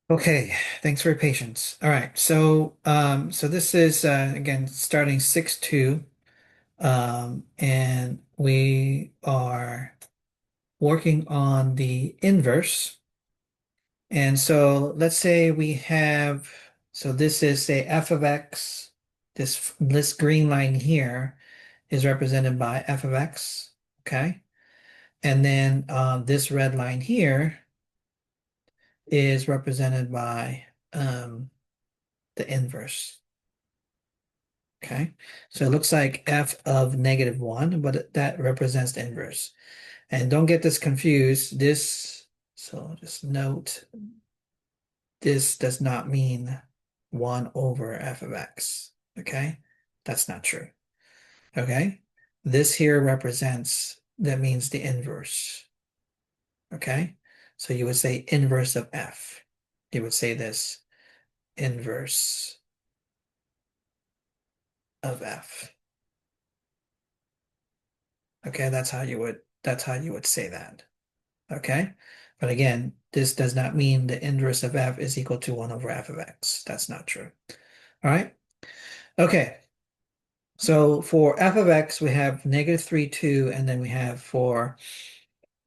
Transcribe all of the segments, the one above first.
Okay, thanks for your patience. All right, so this is again starting 6-2, and we are working on the inverse. And so let's say we have, so this is say f of x. This green line here is represented by f of x. Okay, and then this red line here is represented by the inverse. Okay, so it looks like f of -1, but that represents the inverse. And don't get this confused. So just note, this does not mean 1 over f of x. Okay, that's not true. Okay, this here represents, that means the inverse. Okay, so you would say inverse of f. You would say this inverse of f. Okay, that's how you would say that. Okay. But again, this does not mean the inverse of f is equal to 1 over f of x. That's not true. All right. Okay. So for f of x, we have -3, 2, and then we have for,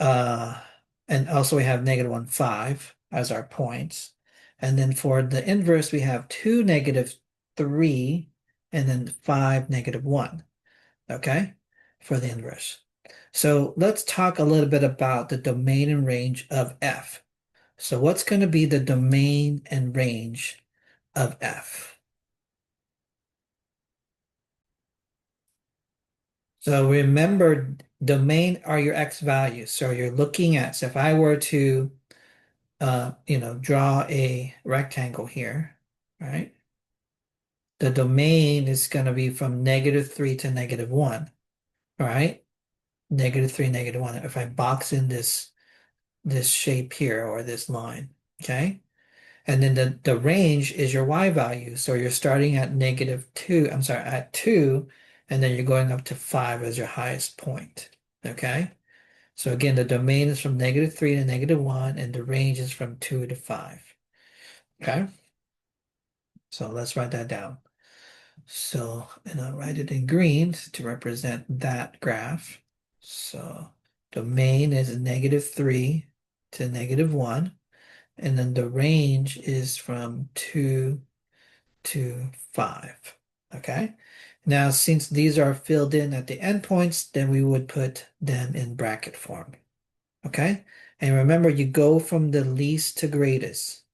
uh, and also we have -1, 5 as our points. And then for the inverse, we have 2, -3, and then 5, -1. Okay. For the inverse. So let's talk a little bit about the domain and range of f. So what's going to be the domain and range of f? So remember, domain are your x values. So you're looking at, so if I were to, draw a rectangle here, right? The domain is going to be from -3 to -1, right? -3, -1. If I box in this shape here or this line, okay? And then the range is your y value. So you're starting at -2, I'm sorry, at 2, and then you're going up to 5 as your highest point. Okay? So again, the domain is from -3 to -1, and the range is from 2 to 5. Okay? So let's write that down. So, and I'll write it in green to represent that graph. So domain is -3 to -1, and then the range is from 2 to 5. Okay. Now, since these are filled in at the endpoints, then we would put them in bracket form. Okay. And remember, you go from the least to greatest.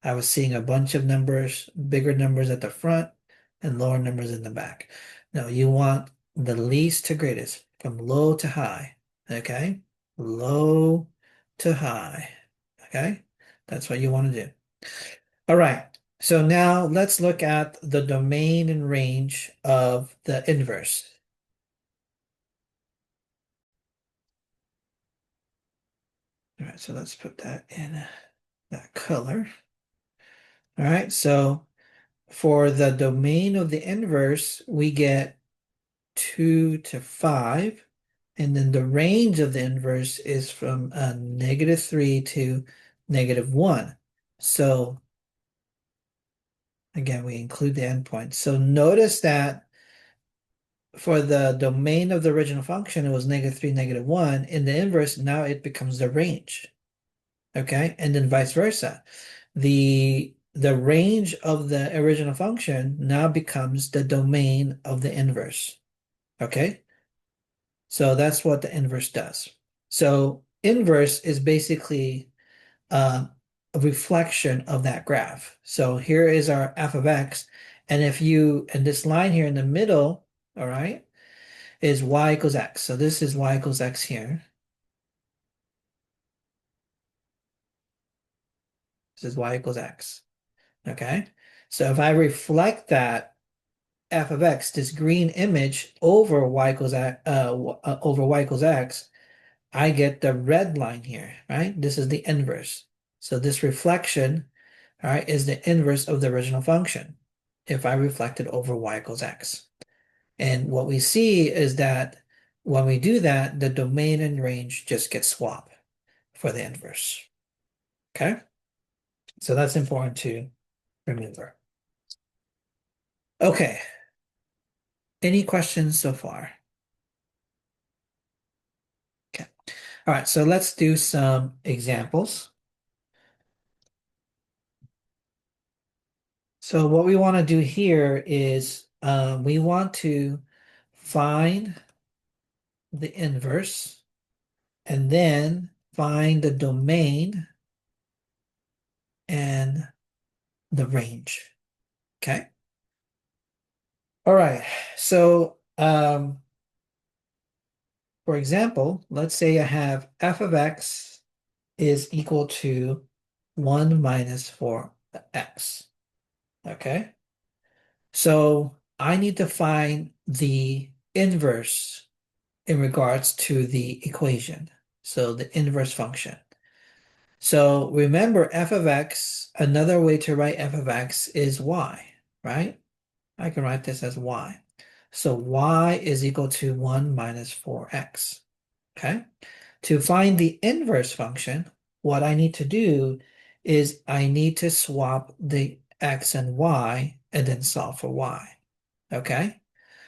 I was seeing a bunch of numbers, bigger numbers at the front and lower numbers in the back. No, you want the least to greatest, from low to high. Okay. Low to high. Okay. That's what you want to do. All right. So now let's look at the domain and range of the inverse. All right, so let's put that in that color. All right, so for the domain of the inverse, we get 2 to 5, and then the range of the inverse is from -3 to -1. So again, we include the endpoint. So notice that for the domain of the original function, it was -3, -1. In the inverse, now it becomes the range. Okay, and then vice versa. The range of the original function now becomes the domain of the inverse. Okay, so that's what the inverse does. So inverse is basically a reflection of that graph. So here is our f of x, and and this line here in the middle, all right, is y equals x. So this is y equals x here. This is y equals x. Okay. So if I reflect that f of x, this green image over y equals over y equals x, I get the red line here, right? This is the inverse. So this reflection, all right, is the inverse of the original function if I reflect it over y equals x. And what we see is that when we do that, the domain and range just get swapped for the inverse. Okay? So that's important to remember. Okay. Any questions so far? Okay. All right, so let's do some examples. So what we want to do here is we want to find the inverse and then find the domain and the range. Okay. All right. So for example, let's say I have f of x is equal to 1 minus 4x. Okay. So I need to find the inverse in regards to the equation. So the inverse function. So remember f of x, another way to write f of x is y, right? I can write this as y. So y is equal to 1 minus 4x. Okay. To find the inverse function, what I need to do is I need to swap the x and y and then solve for y. Okay.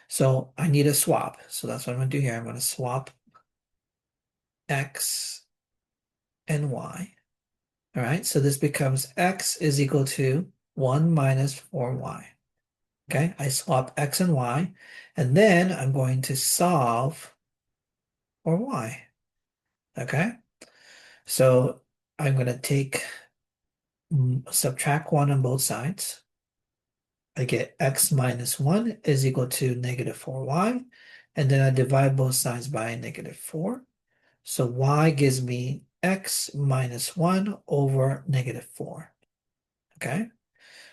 So I need a swap. So that's what I'm going to do here. I'm going to swap x and y. All right. So this becomes x is equal to 1 minus 4y. Okay. I swap x and y. And then I'm going to solve for y. Okay. So I'm going to take subtract 1 on both sides. I get x minus 1 is equal to negative 4y. And then I divide both sides by negative 4. So y gives me x minus 1 over negative 4. Okay.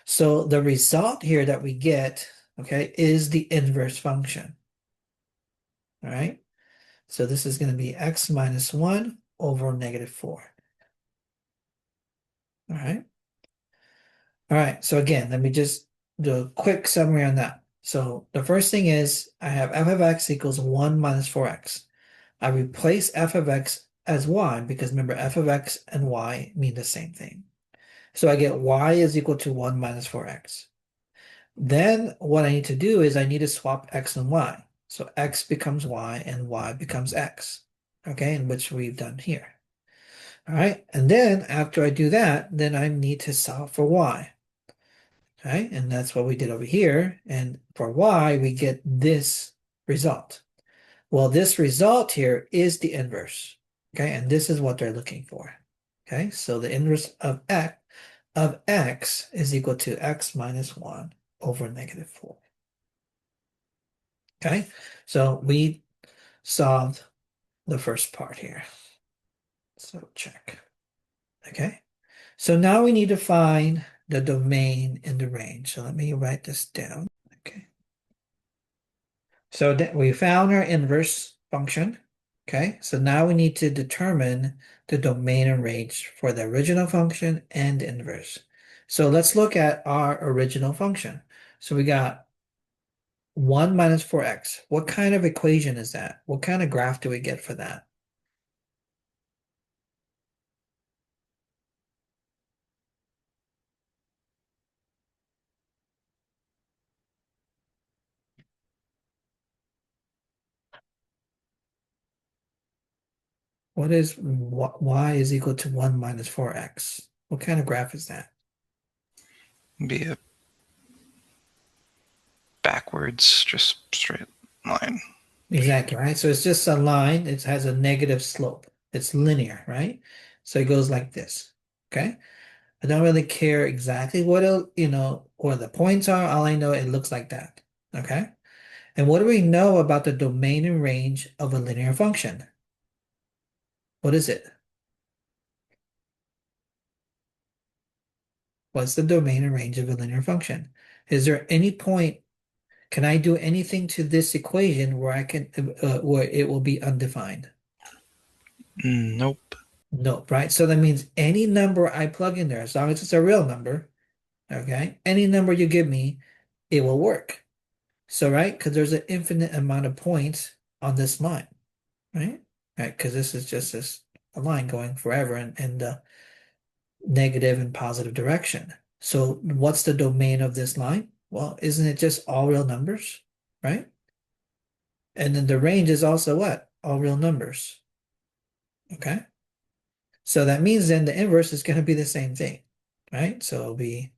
So the result here that we get, okay, is the inverse function. All right. So this is going to be x minus 1 over negative 4. All right. All right. So again, let me just do a quick summary on that. So the first thing is I have f of x equals 1 minus 4x. I replace f of x as y because remember f of x and y mean the same thing. So I get y is equal to 1 minus 4x. Then what I need to do is I need to swap x and y. So x becomes y and y becomes x. Okay, in which we've done here. All right, and then after I do that, then I need to solve for y. Okay, and that's what we did over here. And for y, we get this result. Well, this result here is the inverse. Okay, and this is what they're looking for. Okay, so the inverse of x is equal to x minus 1 over negative 4. Okay, so we solved the first part here. So check. Okay, so now we need to find the domain in the range. So let me write this down. Okay, so that we found our inverse function. Okay, so now we need to determine the domain and range for the original function and the inverse. So let's look at our original function. So we got 1 minus 4x. What kind of equation is that? What kind of graph do we get for that? What is y is equal to 1 minus 4x? What kind of graph is that? Be a backwards, just straight line. Exactly, right? So it's just a line. It has a negative slope. It's linear, right? So it goes like this. Okay. I don't really care exactly what where the points are. All I know it looks like that. Okay. And what do we know about the domain and range of a linear function? What is it? What's the domain and range of a linear function? Is there any point, can I do anything to this equation where I can where it will be undefined? Nope. No, right? So that means any number I plug in there, as long as it's a real number, okay? Any number you give me, it will work. So, right? Because there's an infinite amount of points on this line, right? Right? Because this is just a line going forever, and negative and positive direction. So what's the domain of this line? Well, isn't it just all real numbers, right? And then the range is also what? All real numbers. Okay. So that means then the inverse is going to be the same thing, right? So it'll be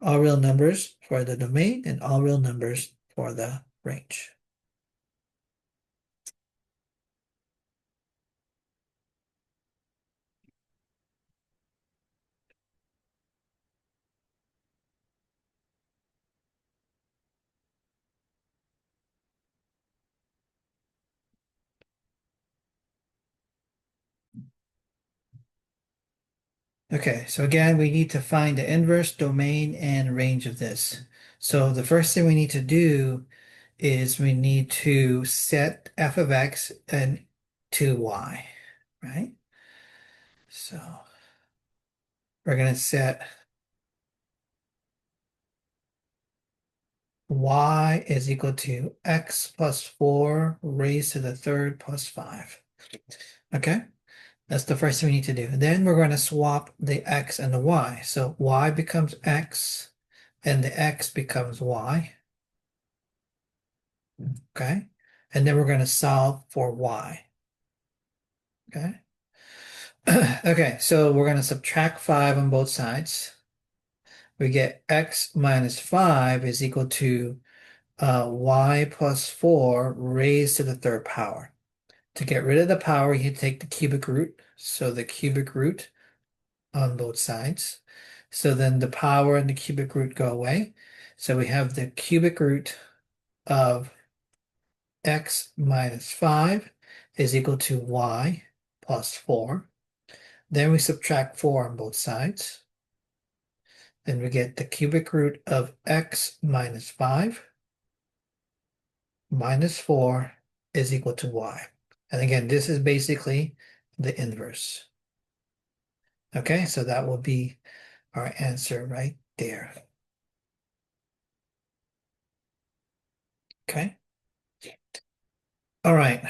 all real numbers for the domain and all real numbers for the range. Okay, so again, we need to find the inverse, domain, and range of this. So the first thing we need to do is we need to set f of x and to y, right? So we're going to set y is equal to x plus 4 raised to the third plus 5. Okay, that's the first thing we need to do. Then we're going to swap the x and the y. So y becomes x and the x becomes y. Okay, and then we're going to solve for y. Okay. Okay, so we're going to subtract 5 on both sides. We get x minus 5 is equal to y plus 4 raised to the third power. To get rid of the power, you take the cubic root. So the cubic root on both sides. So then the power and the cubic root go away. So we have the cubic root of x minus 5 is equal to y plus 4. Then we subtract 4 on both sides. Then we get the cubic root of x minus 5 minus 4 is equal to y. And again, this is basically the inverse. Okay, so that will be our answer right there. Okay. All right.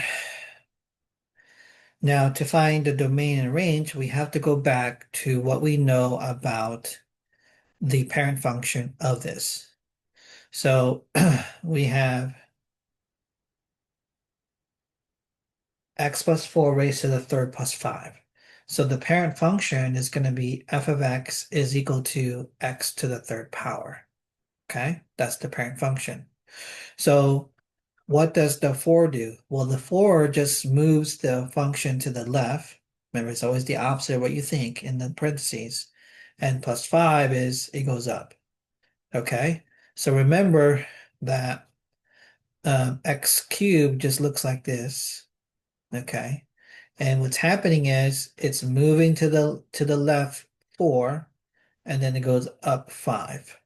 Now to find the domain and range, we have to go back to what we know about the parent function of this. So we have x plus 4 raised to the third plus 5. So the parent function is going to be f of x is equal to x to the third power. Okay, that's the parent function. So what does the 4 do? Well, the 4 just moves the function to the left. Remember, it's always the opposite of what you think in the parentheses. And plus 5 is it goes up. Okay, so remember that x cubed just looks like this. Okay. And what's happening is it's moving to the left 4 and then it goes up 5.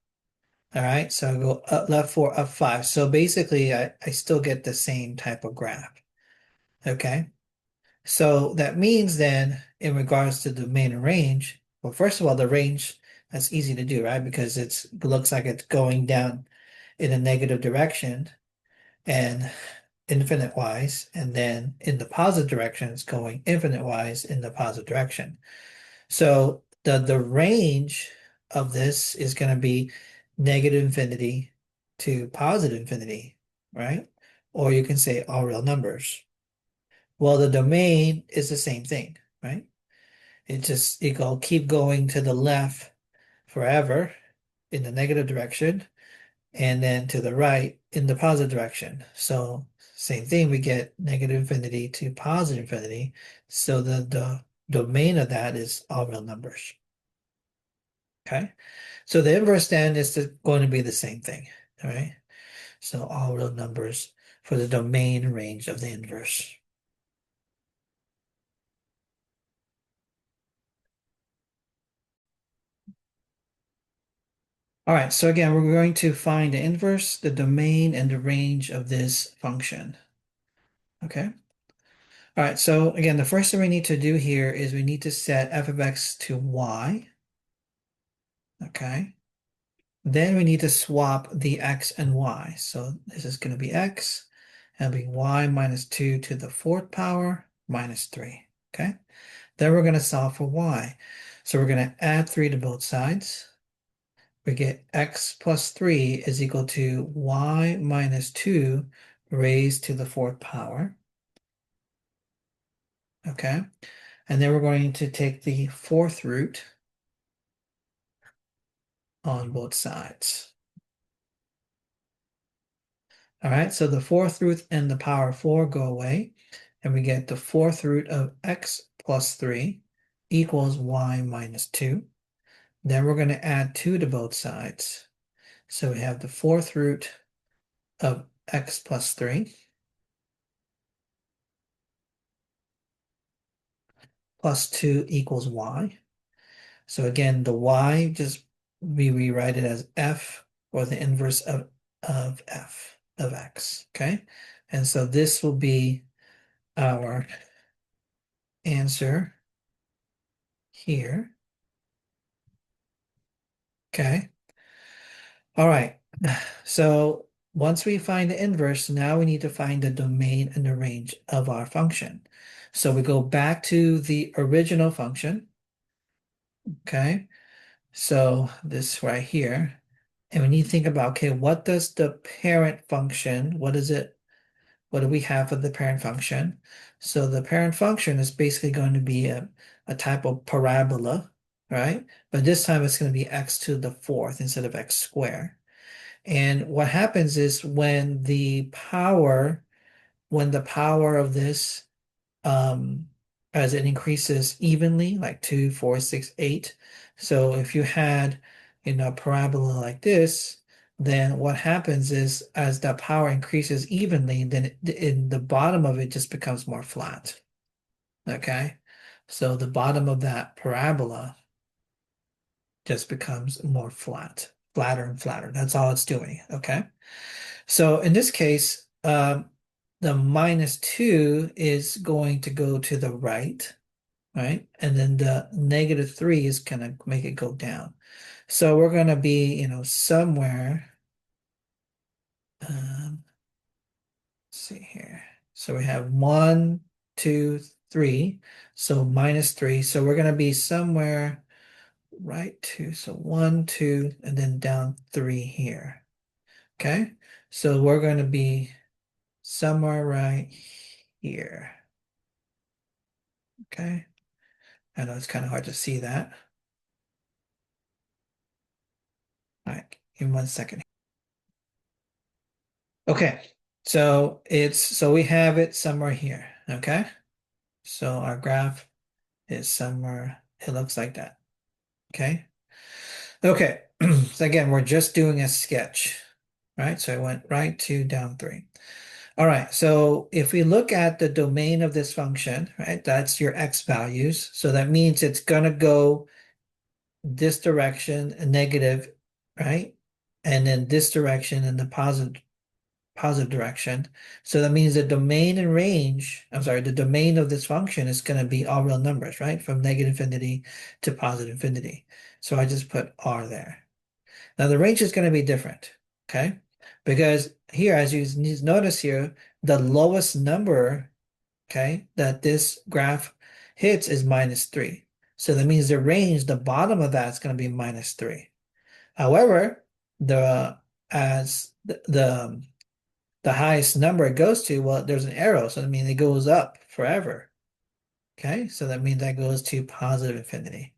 All right, so I go up left 4, up 5. So basically I still get the same type of graph. Okay. So that means then in regards to the domain and range, well, first of all, the range that's easy to do, right? Because it looks like it's going down in a negative direction and infinite wise, and then in the positive direction, it's going infinite wise in the positive direction. So the range of this is going to be negative infinity to positive infinity, right? Or you can say all real numbers. Well, the domain is the same thing, right? It'll keep going to the left forever in the negative direction and then to the right in the positive direction. So same thing, we get negative infinity to positive infinity. So the domain of that is all real numbers. Okay. So the inverse then is going to be the same thing. All right. So all real numbers for the domain range of the inverse. All right, so again, we're going to find the inverse, the domain, and the range of this function. Okay. All right, so again, the first thing we need to do here is we need to set f of x to y. Okay. Then we need to swap the x and y. So this is going to be x, and it'll be y minus 2 to the fourth power minus 3. Okay. Then we're going to solve for y. So we're going to add 3 to both sides. We get x plus 3 is equal to y minus 2 raised to the 4th power. Okay. And then we're going to take the 4th root on both sides. All right, so the 4th root and the power of 4 go away, and we get the 4th root of x plus 3 equals y minus 2. Then we're going to add 2 to both sides. So we have the 4th root of x plus 3 plus 2 equals y. So again, the y, just we rewrite it as f, or the inverse of f of x, okay? And so this will be our answer here. Okay. All right. So once we find the inverse, now we need to find the domain and the range of our function. So we go back to the original function. Okay. So this right here. And we need to think about, okay, what does the parent function, what is it? What do we have for the parent function? So the parent function is basically going to be a type of parabola, right? But this time it's going to be x to the 4th instead of x squared. And what happens is when the power of this, as it increases evenly, like 2, 4, 6, 8. So if you had, a parabola like this, then what happens is as the power increases evenly, then in the bottom of it just becomes more flat. Okay. So the bottom of that parabola just becomes more flatter and flatter. That's all it's doing. Okay. So in this case, the minus 2 is going to go to the right, and then the negative 3 is going to make it go down. So we're going to be, somewhere. Let's see here. So we have 1, 2, 3. So minus 3. So we're going to be somewhere right 2. So 1, 2, and then down 3 here. Okay. So we're going to be somewhere right here. Okay. I know it's kind of hard to see that. All right. Give me 1 second. Okay. So we have it somewhere here. Okay. So our graph is somewhere, it looks like that. Okay. Okay. So again, we're just doing a sketch, right? So I went right 2, down 3. All right. So if we look at the domain of this function, right, that's your x values. So that means it's going to go this direction, a negative, right? And then this direction in the positive direction. So that means the domain and range, I'm sorry, the domain of this function is going to be all real numbers, right? From negative infinity to positive infinity. So I just put R there. Now the range is going to be different, okay? Because here, as you notice here, the lowest number, okay, that this graph hits is minus 3. So that means the range, the bottom of that is going to be minus 3. However, as the highest number it goes to, well, there's an arrow, so that means it goes up forever. Okay, so that means that goes to positive infinity.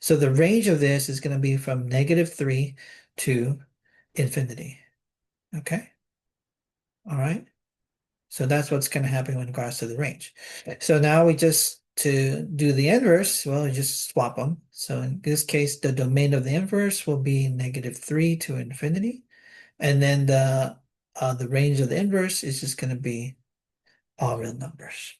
So the range of this is going to be from negative 3 to infinity. Okay, all right. So that's what's going to happen with regards to the range. So now to do the inverse, well, we just swap them. So in this case, the domain of the inverse will be negative 3 to infinity. And then the range of the inverse is just going to be all real numbers.